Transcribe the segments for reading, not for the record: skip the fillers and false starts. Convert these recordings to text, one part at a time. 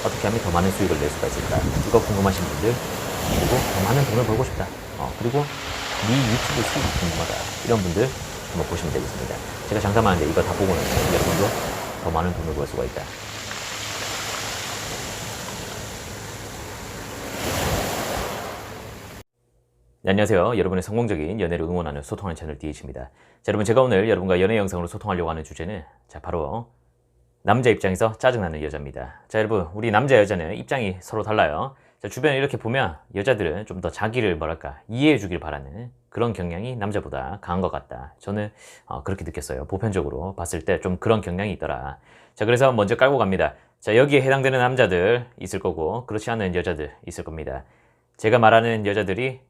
어떻게 하면 더 많은 수익을 낼 수가 있을까? 이거 궁금하신 분들, 그리고 더 많은 돈을 벌고 싶다. 그리고 네 유튜브 수익이 궁금하다. 이런 분들 한번 보시면 되겠습니다. 제가 장담하는데 이거 다 보고는 여러분도 더 많은 돈을 벌 수가 있다. 네, 안녕하세요. 여러분의 성공적인 연애를 응원하는 소통하는 채널 DH입니다. 자, 여러분, 제가 오늘 여러분과 연애 영상으로 소통하려고 하는 주제는 바로 남자 입장에서 짜증나는 여자입니다. 자, 여러분, 우리 남자 여자는 입장이 서로 달라요. 자, 주변에 이렇게 보면 여자들은 좀 더 자기를 이해해 주길 바라는 그런 경향이 남자보다 강한 것 같다. 저는 그렇게 느꼈어요. 보편적으로 봤을 때 좀 그런 경향이 있더라. 자, 그래서 먼저 깔고 갑니다. 자, 여기에 해당되는 남자들 있을 거고 그렇지 않은 여자들 있을 겁니다. 제가 말하는 여자들이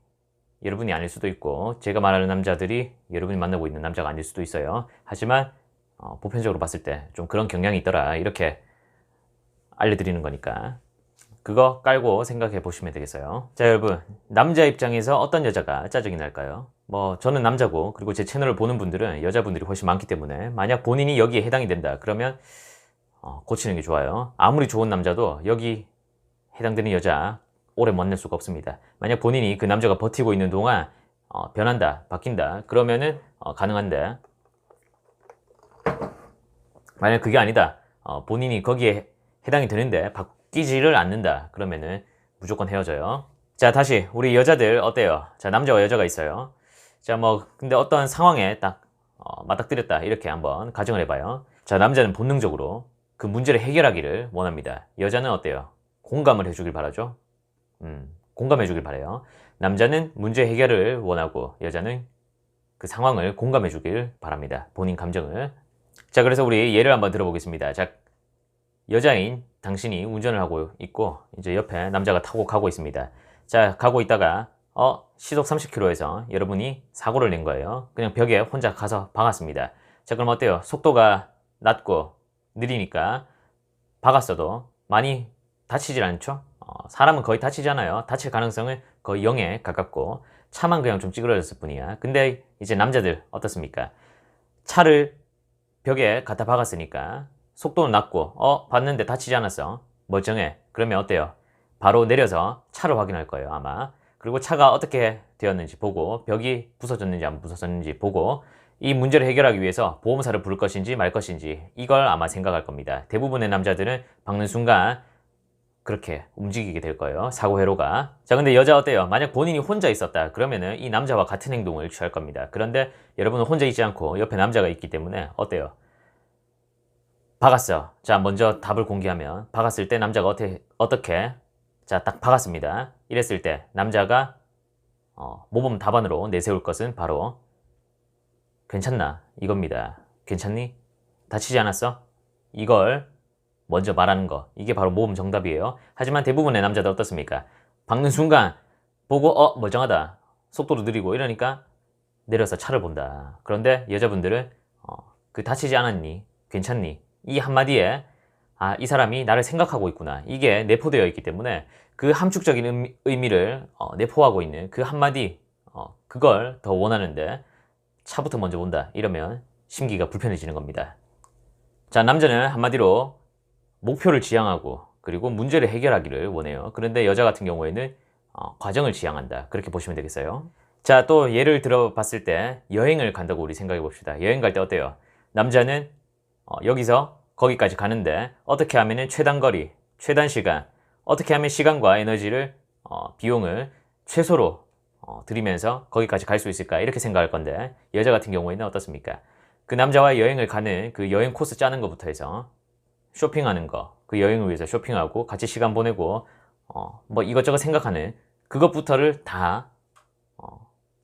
여러분이 아닐 수도 있고 제가 말하는 남자들이 여러분이 만나고 있는 남자가 아닐 수도 있어요. 하지만 보편적으로 봤을 때 좀 그런 경향이 있더라, 이렇게 알려드리는 거니까 그거 깔고 생각해 보시면 되겠어요. 자, 여러분, 남자 입장에서 어떤 여자가 짜증이 날까요? 저는 남자고 그리고 제 채널을 보는 분들은 여자분들이 훨씬 많기 때문에 만약 본인이 여기에 해당이 된다 그러면 고치는 게 좋아요. 아무리 좋은 남자도 여기 해당되는 여자 오래 만날 수가 없습니다. 만약 본인이 그 남자가 버티고 있는 동안 변한다, 바뀐다 그러면은 가능한데, 만약 그게 아니다, 본인이 거기에 해당이 되는데 바뀌지를 않는다 그러면은 무조건 헤어져요. 자, 다시 우리 여자들 어때요? 자, 남자와 여자가 있어요. 자, 근데 어떤 상황에 딱 맞닥뜨렸다 이렇게 한번 가정을 해봐요. 자, 남자는 본능적으로 그 문제를 해결하기를 원합니다. 여자는 어때요? 공감을 해주길 바라죠. 공감해 주길 바래요. 남자는 문제 해결을 원하고 여자는 그 상황을 공감해 주길 바랍니다. 본인 감정을. 자, 그래서 우리 예를 한번 들어보겠습니다. 자, 여자인 당신이 운전을 하고 있고 이제 옆에 남자가 타고 가고 있습니다. 자, 가고 있다가 시속 30km에서 여러분이 사고를 낸 거예요. 그냥 벽에 혼자 가서 박았습니다. 자, 그럼 어때요? 속도가 낮고 느리니까 박았어도 많이 다치질 않죠? 사람은 거의 다치지 않아요. 다칠 가능성은 거의 0에 가깝고 차만 그냥 좀 찌그러졌을 뿐이야. 근데 이제 남자들 어떻습니까? 차를 벽에 갖다 박았으니까 속도는 낮고 봤는데 다치지 않았어. 멀쩡해. 그러면 어때요? 바로 내려서 차를 확인할 거예요, 아마. 그리고 차가 어떻게 되었는지 보고 벽이 부서졌는지 안 부서졌는지 보고 이 문제를 해결하기 위해서 보험사를 부를 것인지 말 것인지 이걸 아마 생각할 겁니다. 대부분의 남자들은 박는 순간 그렇게 움직이게 될 거예요, 사고 회로가. 자, 근데 여자 어때요? 만약 본인이 혼자 있었다 그러면은 이 남자와 같은 행동을 취할 겁니다. 그런데 여러분은 혼자 있지 않고 옆에 남자가 있기 때문에 어때요? 박았어. 자, 먼저 답을 공개하면 박았을 때 남자가 어떻게 자, 딱 박았습니다. 이랬을 때 남자가 모범 답안으로 내세울 것은 바로 괜찮나? 이겁니다. 괜찮니? 다치지 않았어? 이걸 먼저 말하는 거, 이게 바로 모범 정답이에요. 하지만 대부분의 남자들 어떻습니까? 박는 순간 보고 멀쩡하다, 속도도 느리고 이러니까 내려서 차를 본다. 그런데 여자분들은 그 다치지 않았니? 괜찮니? 이 한마디에 이 사람이 나를 생각하고 있구나, 이게 내포되어 있기 때문에 그 함축적인 의미를 내포하고 있는 그 한마디, 그걸 더 원하는데 차부터 먼저 본다 이러면 심기가 불편해지는 겁니다. 자, 남자는 한마디로 목표를 지향하고 그리고 문제를 해결하기를 원해요. 그런데 여자 같은 경우에는 과정을 지향한다, 그렇게 보시면 되겠어요. 자, 또 예를 들어 봤을 때 여행을 간다고 우리 생각해 봅시다. 여행 갈 때 어때요? 남자는 여기서 거기까지 가는데 어떻게 하면 최단 거리, 최단 시간, 어떻게 하면 시간과 에너지를 비용을 최소로 들이면서 거기까지 갈 수 있을까, 이렇게 생각할 건데 여자 같은 경우에는 어떻습니까? 그 남자와 여행을 가는 그 여행 코스 짜는 것부터 해서 쇼핑하는 거, 그 여행을 위해서 쇼핑하고 같이 시간 보내고 이것저것 생각하는 그것부터를 다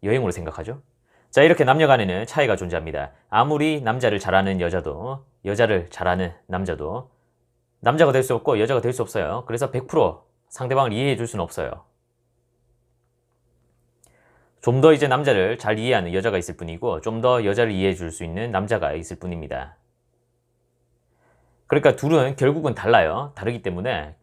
여행으로 생각하죠. 자, 이렇게 남녀 간에는 차이가 존재합니다. 아무리 남자를 잘하는 여자도 여자를 잘하는 남자도 남자가 될 수 없고 여자가 될 수 없어요. 그래서 100% 상대방을 이해해 줄 수는 없어요. 좀 더 이제 남자를 잘 이해하는 여자가 있을 뿐이고 좀 더 여자를 이해해 줄 수 있는 남자가 있을 뿐입니다. 그러니까 둘은 결국은 달라요. 다르기 때문에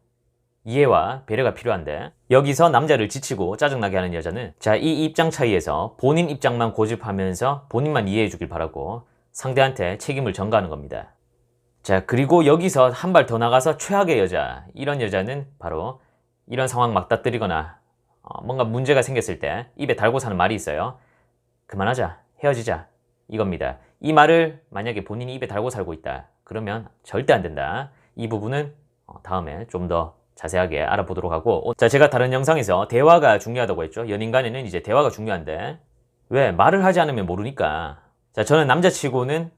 이해와 배려가 필요한데 여기서 남자를 지치고 짜증나게 하는 여자는 자, 이 입장 차이에서 본인 입장만 고집하면서 본인만 이해해 주길 바라고 상대한테 책임을 전가하는 겁니다. 자, 그리고 여기서 한 발 더 나가서 최악의 여자. 이런 여자는 바로 이런 상황 맞닥뜨리거나 뭔가 문제가 생겼을 때 입에 달고 사는 말이 있어요. 그만하자. 헤어지자. 이겁니다. 이 말을 만약에 본인이 입에 달고 살고 있다. 그러면 절대 안 된다. 이 부분은 다음에 좀 더 자세하게 알아보도록 하고, 자, 제가 다른 영상에서 대화가 중요하다고 했죠. 연인 간에는 이제 대화가 중요한데 왜 말을 하지 않으면 모르니까. 자, 저는 남자치고는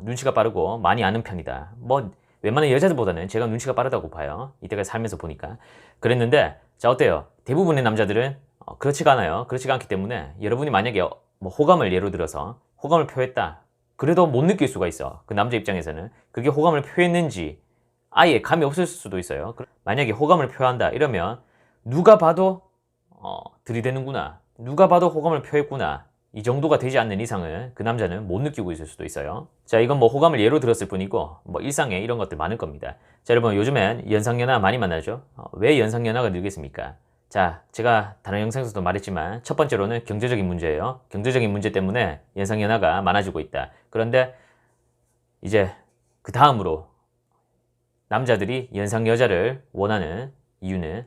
눈치가 빠르고 많이 아는 편이다. 뭐 웬만한 여자들보다는 제가 눈치가 빠르다고 봐요. 이때까지 살면서 보니까. 그랬는데 자, 어때요? 대부분의 남자들은 그렇지가 않아요. 그렇지가 않기 때문에 여러분이 만약에 뭐 호감을 예로 들어서 호감을 표했다. 그래도 못 느낄 수가 있어. 그 남자 입장에서는 그게 호감을 표했는지 아예 감이 없을 수도 있어요. 만약에 호감을 표한다 이러면 누가 봐도 들이대는구나. 누가 봐도 호감을 표했구나. 이 정도가 되지 않는 이상은 그 남자는 못 느끼고 있을 수도 있어요. 자, 이건 뭐 호감을 예로 들었을 뿐이고 뭐 일상에 이런 것들 많을 겁니다. 자, 여러분 요즘엔 연상연하 많이 만나죠. 왜 연상연하가 늘겠습니까? 자, 제가 다른 영상에서도 말했지만 첫 번째로는 경제적인 문제예요. 경제적인 문제 때문에 연상연하가 많아지고 있다. 그런데 이제 그 다음으로 남자들이 연상 여자를 원하는 이유는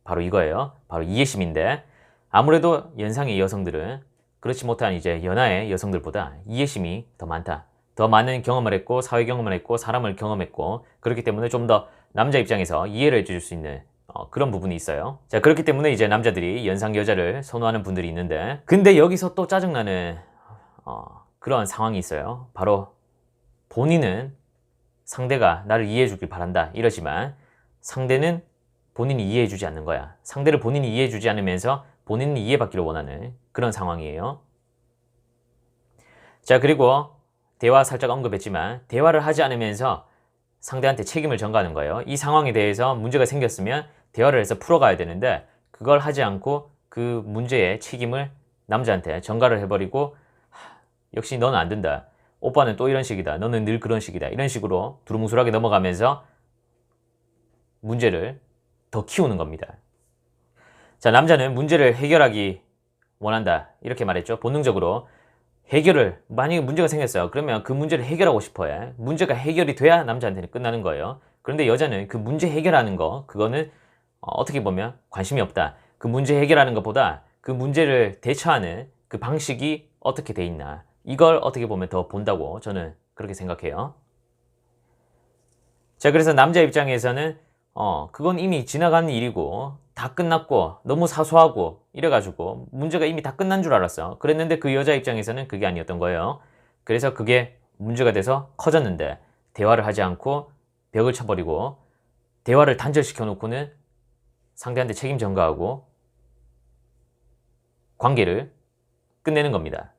바로 이거예요. 바로 이해심인데 아무래도 연상의 여성들은 그렇지 못한 이제 연하의 여성들보다 이해심이 더 많다. 더 많은 경험을 했고 사회 경험을 했고 사람을 경험했고 그렇기 때문에 좀 더 남자 입장에서 이해를 해줄 수 있는 그런 부분이 있어요. 자, 그렇기 때문에 이제 남자들이 연상 여자를 선호하는 분들이 있는데 근데 여기서 또 짜증나는 그런 상황이 있어요. 바로 본인은 상대가 나를 이해해 주길 바란다 이러지만 상대는 본인이 이해해 주지 않는 거야. 상대를 본인이 이해해 주지 않으면서 본인은 이해받기를 원하는 그런 상황이에요. 자, 그리고 대화 살짝 언급했지만 대화를 하지 않으면서 상대한테 책임을 전가하는 거예요. 이 상황에 대해서 문제가 생겼으면 대화를 해서 풀어가야 되는데 그걸 하지 않고 그 문제의 책임을 남자한테 전가를 해버리고 역시 너는 안 된다. 오빠는 또 이런 식이다. 너는 늘 그런 식이다. 이런 식으로 두루뭉술하게 넘어가면서 문제를 더 키우는 겁니다. 자, 남자는 문제를 해결하기 원한다. 이렇게 말했죠. 본능적으로 해결을 만약에 문제가 생겼어요. 그러면 그 문제를 해결하고 싶어 해. 문제가 해결이 돼야 남자한테는 끝나는 거예요. 그런데 여자는 그 문제 해결하는 거 그거는 어떻게 보면 관심이 없다. 그 문제 해결하는 것보다 그 문제를 대처하는 그 방식이 어떻게 돼 있나. 이걸 어떻게 보면 더 본다고 저는 그렇게 생각해요. 자, 그래서 남자 입장에서는 그건 이미 지나간 일이고 다 끝났고 너무 사소하고 이래가지고 문제가 이미 다 끝난 줄 알았어. 그랬는데 그 여자 입장에서는 그게 아니었던 거예요. 그래서 그게 문제가 돼서 커졌는데 대화를 하지 않고 벽을 쳐버리고 대화를 단절시켜 놓고는 상대한테 책임 전가하고 관계를 끝내는 겁니다.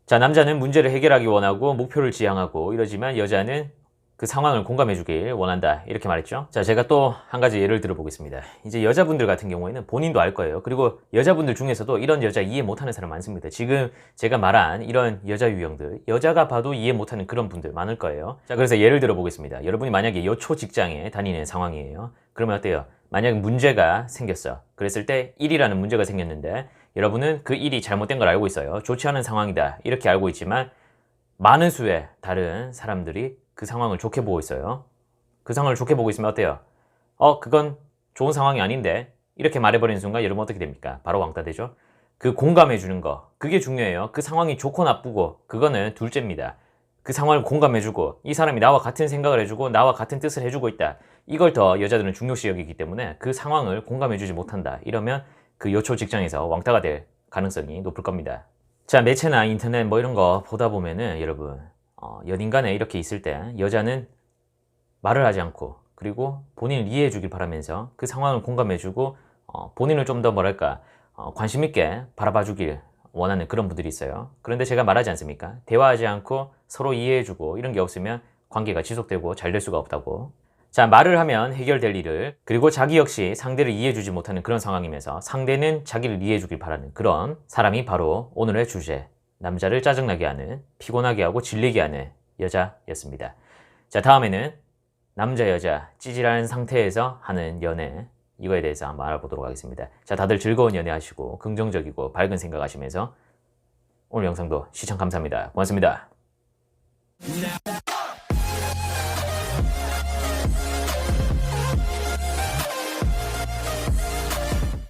자, 남자는 문제를 해결하기 원하고 목표를 지향하고 이러지만 여자는 그 상황을 공감해 주길 원한다. 이렇게 말했죠. 자, 제가 또 한 가지 예를 들어 보겠습니다. 이제 여자분들 같은 경우에는 본인도 알 거예요. 그리고 여자분들 중에서도 이런 여자 이해 못하는 사람 많습니다. 지금 제가 말한 이런 여자 유형들, 여자가 봐도 이해 못하는 그런 분들 많을 거예요. 자, 그래서 예를 들어 보겠습니다. 여러분이 만약에 여초 직장에 다니는 상황이에요. 그러면 어때요? 만약 문제가 생겼어. 그랬을 때 일이라는 문제가 생겼는데 여러분은 그 일이 잘못된 걸 알고 있어요. 좋지 않은 상황이다. 이렇게 알고 있지만 많은 수의 다른 사람들이 그 상황을 좋게 보고 있어요. 그 상황을 좋게 보고 있으면 어때요? 그건 좋은 상황이 아닌데 이렇게 말해버리는 순간 여러분 어떻게 됩니까? 바로 왕따 되죠. 그 공감해 주는 거 그게 중요해요. 그 상황이 좋고 나쁘고 그거는 둘째입니다. 그 상황을 공감해 주고 이 사람이 나와 같은 생각을 해주고 나와 같은 뜻을 해주고 있다. 이걸 더 여자들은 중요시 여기기 때문에 그 상황을 공감해 주지 못한다. 이러면 그 여초 직장에서 왕따가 될 가능성이 높을 겁니다. 자, 매체나 인터넷 뭐 이런 거 보다 보면은 여러분 연인 간에 이렇게 있을 때 여자는 말을 하지 않고 그리고 본인을 이해해 주길 바라면서 그 상황을 공감해 주고 본인을 좀 더 뭐랄까 관심 있게 바라봐 주길 원하는 그런 분들이 있어요. 그런데 제가 말하지 않습니까? 대화하지 않고 서로 이해해 주고 이런 게 없으면 관계가 지속되고 잘 될 수가 없다고. 자, 말을 하면 해결될 일을 그리고 자기 역시 상대를 이해해 주지 못하는 그런 상황이면서 상대는 자기를 이해해 주길 바라는 그런 사람이 바로 오늘의 주제, 남자를 짜증나게 하는, 피곤하게 하고 질리게 하는 여자였습니다. 자, 다음에는 남자 여자 찌질한 상태에서 하는 연애, 이거에 대해서 한번 알아보도록 하겠습니다. 자, 다들 즐거운 연애 하시고 긍정적이고 밝은 생각하시면서 오늘 영상도 시청 감사합니다. 고맙습니다.